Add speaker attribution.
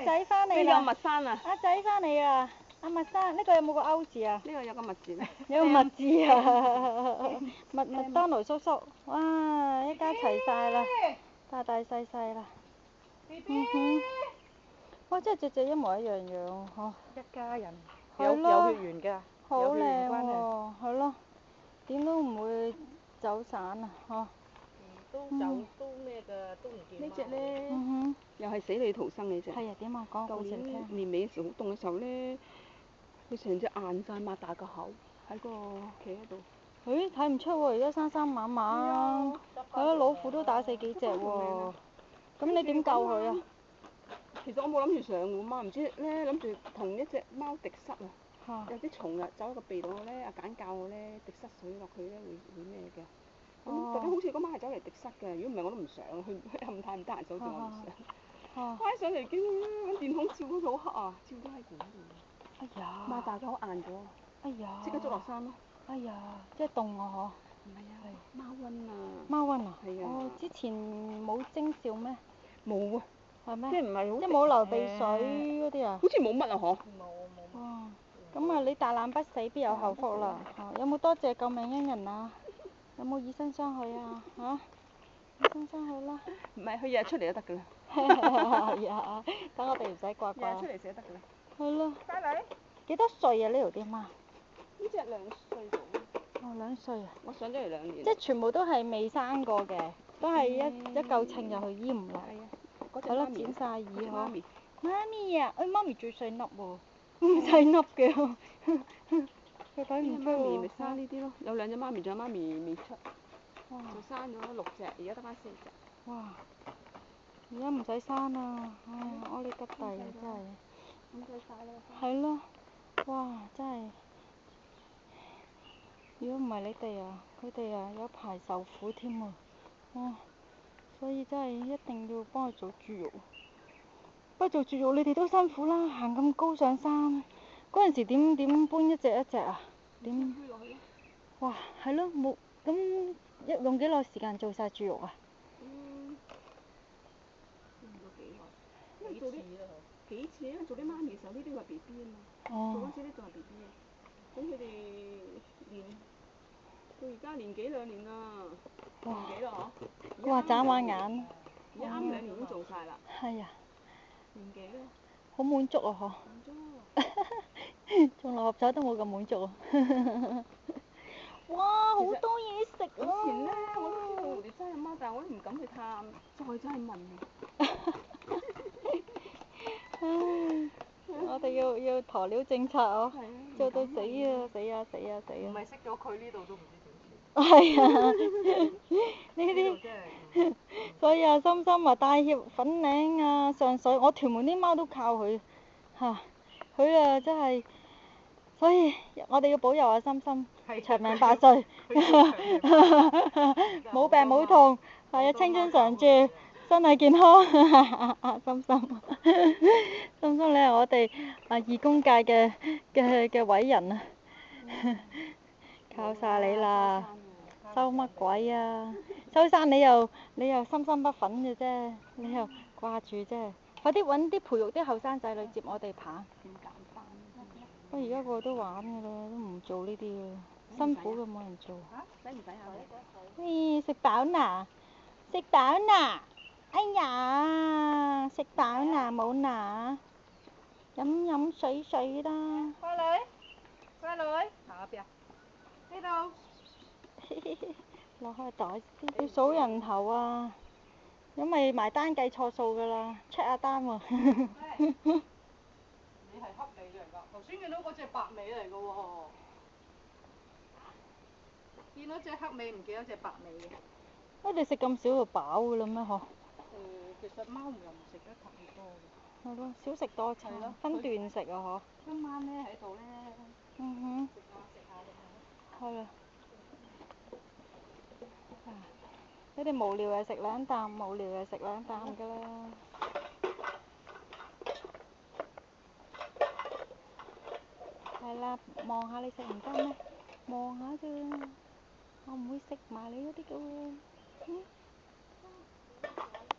Speaker 1: 阿仔翻嚟
Speaker 2: 呢
Speaker 1: 啦！
Speaker 2: 個蜜山啊，
Speaker 1: 阿仔翻嚟啊！阿蜜山，呢個有冇個歐字啊？
Speaker 2: 呢個有個蜜字咩？
Speaker 1: 有個蜜字啊！麥當勞叔叔，哇！一家齊晒啦，大大細細啦。嗯哼。哇！真係隻隻一模一樣樣嗬。
Speaker 3: 一家人
Speaker 1: 係咯
Speaker 3: 有血緣㗎，
Speaker 1: 好
Speaker 3: 有血緣
Speaker 1: 靚
Speaker 3: 關係。
Speaker 1: 喎，係咯，點都唔會走散啊，嗬。
Speaker 3: 都走都咩㗎，都唔見貓。
Speaker 2: 呢只咧
Speaker 1: 嗯哼。
Speaker 2: 又係死裏逃生嘅只。
Speaker 1: 係啊，點啊？講個
Speaker 2: 舊
Speaker 1: 故事嚟聽。
Speaker 2: 年年尾嘅時候好凍嘅時候咧，佢成隻硬晒，擘大個口喺個企喺度。
Speaker 1: 誒，睇唔出喎，而家生生猛猛。係咯，老虎都打死幾隻喎。咁你點救佢啊？
Speaker 2: 其實我冇諗住上喎嘛，唔知咧諗住同一隻貓滴塞啊。
Speaker 1: 嚇。
Speaker 2: 有啲蟲啊走喺個鼻度咧，阿簡教我咧滴塞水落去咧會咩嘅。咁特別好似嗰晚係走嚟滴塞嘅，如果唔係我都唔上，佢冚太唔得閒手，叫我唔上。拉上嚟見到咧，揾電筒照嗰度好黑啊，照到喺管度。
Speaker 1: 哎呀！
Speaker 2: 擘大個口硬咗。
Speaker 1: 哎呀！
Speaker 2: 即刻捉落山咯。
Speaker 1: 哎呀！即係凍啊
Speaker 2: 唔係啊，貓瘟啊。
Speaker 1: 貓瘟啊？
Speaker 2: 係啊。
Speaker 1: 哦，之前冇徵兆咩？
Speaker 2: 冇啊。
Speaker 1: 係咩？
Speaker 2: 即係唔係好？
Speaker 1: 即係冇流鼻水嗰啲啊？
Speaker 2: 好似冇乜啊，嗬。
Speaker 3: 冇。
Speaker 1: 哇！咁啊，你大難不死必有後福啦。有冇多謝救命恩人啊？有冇以身相許啊？嚇？以身相許啦。
Speaker 2: 唔係，佢日日出嚟就得㗎啦。
Speaker 1: 係啊，等我哋唔使掛掛。
Speaker 2: 日日出嚟寫得㗎啦。
Speaker 1: 係咯。
Speaker 2: 乖女。
Speaker 1: 幾多歲啊？呢條啲貓？
Speaker 2: 呢只2歲到。
Speaker 1: 哦，2歲啊！
Speaker 2: 我上咗嚟2年。
Speaker 1: 即係全部都係未生過嘅，都係一嚿稱入去醫唔落。
Speaker 2: 係啊。嗰隻
Speaker 1: 係咯，
Speaker 2: 媽咪。
Speaker 1: 剪晒耳嗬。
Speaker 2: 媽咪。
Speaker 1: 媽咪啊！哎，媽咪最細粒喎，咁細粒嘅，佢睇唔出
Speaker 2: 媽咪咪
Speaker 1: 喎。
Speaker 2: 生呢啲咯，有2隻媽咪，仲有媽咪未出，
Speaker 1: 哇！
Speaker 2: 就生咗6隻，而家得返4隻。
Speaker 1: 哇！而家唔使生啦，唉，屙呢得滯啊，真係。
Speaker 2: 咁就晒啦。
Speaker 1: 係咯，哇！真係，如果唔係你哋啊，佢哋啊有排受苦添啊，哇！所以真係一定要幫佢做絕育。不過做絕育你哋都辛苦啦，行咁高上山，嗰陣時點搬一隻啊？點？哇，係咯，冇咁用幾耐時間做晒絕育啊？
Speaker 2: 用咗幾耐？因為做啲幾次，因為做啲媽咪嘅時候，呢啲係 B B 啊嘛。做嗰時呢仲係 B B 啊。咁佢哋練到而家年幾2年啦，年幾啦嗬？
Speaker 1: 哇！眨下眼。
Speaker 2: 而家啱2年已經做晒啦。
Speaker 1: 係啊。
Speaker 2: 年幾啦？
Speaker 1: 好滿足啊！嗬。
Speaker 2: 滿足。
Speaker 1: 中六合彩都冇咁滿足啊！哇！好多嘢食啊！
Speaker 2: 以前咧我都知道蝴蝶真係貓，但係我都唔敢去探，再真係問啊！
Speaker 1: 唉，我哋要鴕鳥政策哦，做到死啊！死啊！死啊！死啊！
Speaker 3: 唔係識咗佢呢度都唔知點算。
Speaker 1: 係啊，呢啲，所以啊，心心啊，大協、粉嶺啊、上水，我屯門啲貓都靠佢，嚇，佢啊真係，所以我哋要保佑阿心心長命百歲，冇病冇痛，係啊，青春常駐，身體健康，心心，心心你係我哋義工界嘅偉人啊，靠晒你啦！收乜鬼啊？收山你又心心不忿嘅啫，你又掛住啫。快啲揾啲培育啲後生仔女接我哋棒。
Speaker 2: 咁簡單。
Speaker 1: 不過而家個個都玩㗎啦，都唔做呢啲㗎，辛苦嘅冇人做。
Speaker 2: 使唔使啊？
Speaker 1: 咦，食飽嗱？食飽嗱？哎呀，食飽嗱冇嗱？飲水啦。
Speaker 3: 乖女，乖女，下邊啊？呢度。
Speaker 1: 攞開袋，要數人頭啊！因為埋單計錯數㗎啦 ，check 下單喎。
Speaker 3: 你係黑尾嚟㗎，頭先見到嗰隻白尾嚟㗎喎。見到隻黑尾唔見到隻白尾嘅。
Speaker 1: 你哋食咁少就飽㗎啦咩？嗬？
Speaker 3: 其實貓又唔食得特別多嘅。
Speaker 1: 係咯，少食多餐，分段食啊嗬。
Speaker 3: 今晚咧喺度咧。
Speaker 1: 嗯哼。
Speaker 3: 食下咁樣。
Speaker 1: 係啦。你哋無聊又食2啖，無聊又食2啖㗎啦。係啦，望下你食唔得咩？望下啫，我唔會食埋你嗰啲㗎喎。